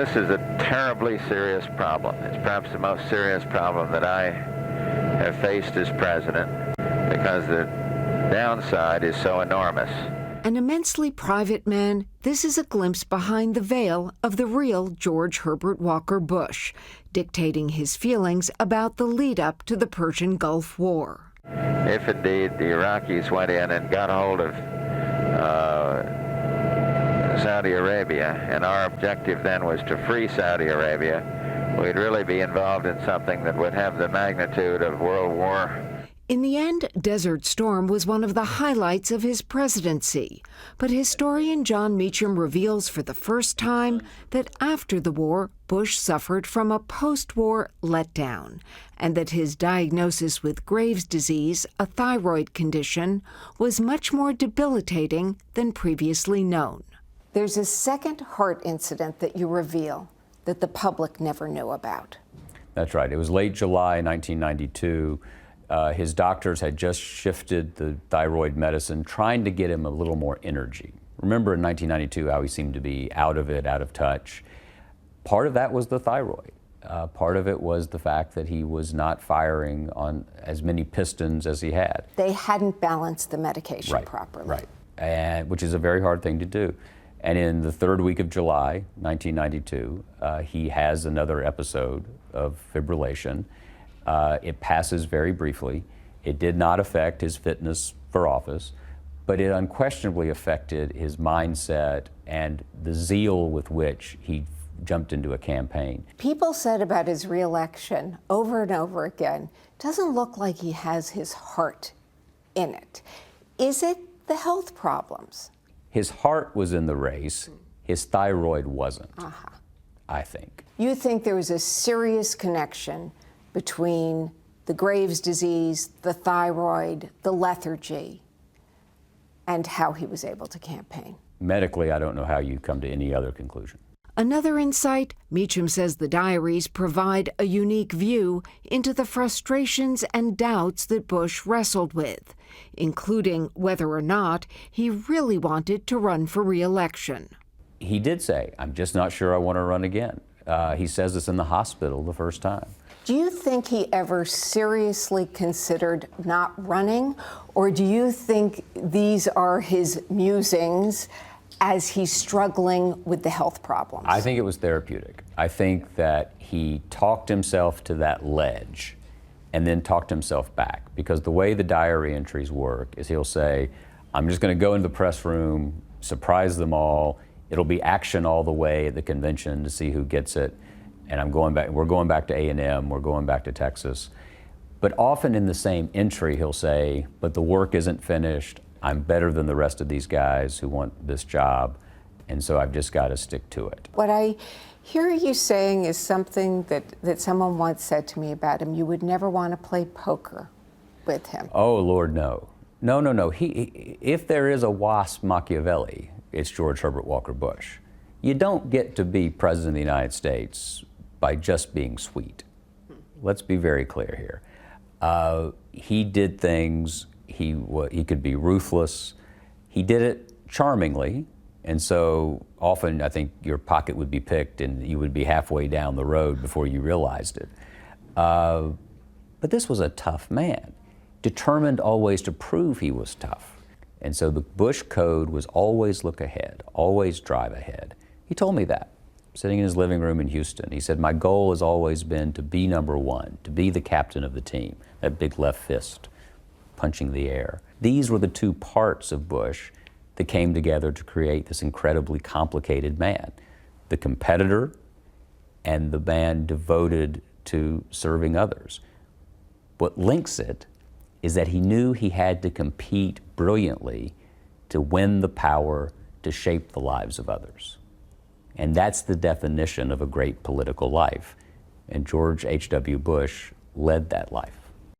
This is a terribly serious problem. It's perhaps the most serious problem that I have faced as president because the downside is so enormous. An immensely private man, this is a glimpse behind the veil of the real George Herbert Walker Bush, dictating his feelings about the lead-up to the Persian Gulf War. If indeed the Iraqis went in and got hold of Saudi Arabia, and our objective then was to free Saudi Arabia, we'd really be involved in something that would have the magnitude of World War. In the end, Desert Storm was one of the highlights of his presidency. But historian John Meacham reveals for the first time that after the war, Bush suffered from a post-war letdown, and that his diagnosis with Graves' disease, a thyroid condition, was much more debilitating than previously known. There's a second heart incident that you reveal that the public never knew about. That's right. It was late July 1992. His doctors had just shifted the thyroid medicine, trying to get him a little more energy. Remember in 1992 how he seemed to be out of it, out of touch. Part of that was the thyroid. Part of it was the fact that he was not firing on as many pistons as he had. They hadn't balanced the medication properly. Right, and which is a very hard thing to do. And in the third week of July 1992, he has another episode of fibrillation. It passes very briefly. It did not affect his fitness for office, but it unquestionably affected his mindset and the zeal with which he jumped into a campaign. People said about his reelection over and over again, doesn't look like he has his heart in it. Is it the health problems? His heart was in the race. His thyroid wasn't, I think. You think there was a serious connection between the Graves' disease, the thyroid, the lethargy, and how he was able to campaign? Medically, I don't know how you come to any other conclusion. Another insight, Meacham says the diaries provide a unique view into the frustrations and doubts that Bush wrestled with, including whether or not he really wanted to run for re-election. He did say, "I'm just not sure I want to run again." He says this in the hospital the first time. Do you think he ever seriously considered not running, or do you think these are his musings as he's struggling with the health problems? I think it was therapeutic. I think that he talked himself to that ledge and then talked himself back, because the way the diary entries work is he'll say, "I'm just going to go into the press room, surprise them all. It'll be action all the way at the convention to see who gets it. And I'm going back, we're going back to A&M, we're going back to Texas." But often in the same entry, he'll say, "But the work isn't finished. I'm better than the rest of these guys who want this job, and so I've just got to stick to it." What I hear you saying is something that someone once said to me about him. You would never want to play poker with him. Oh, Lord, no. No. If there is a WASP Machiavelli, it's George Herbert Walker Bush. You don't get to be President of the United States by just being sweet. Let's be very clear here. He did things, he could be ruthless. He did it charmingly, and so often I think your pocket would be picked and you would be halfway down the road before you realized it. But this was a tough man, determined always to prove he was tough. And so the Bush code was always look ahead, always drive ahead. He told me that, sitting in his living room in Houston. He said, "My goal has always been to be number one, to be the captain of the team," that big left fist punching the air. These were the two parts of Bush that came together to create this incredibly complicated man, the competitor and the man devoted to serving others. What links it is that he knew he had to compete brilliantly to win the power to shape the lives of others. And that's the definition of a great political life. And George H.W. Bush led that life.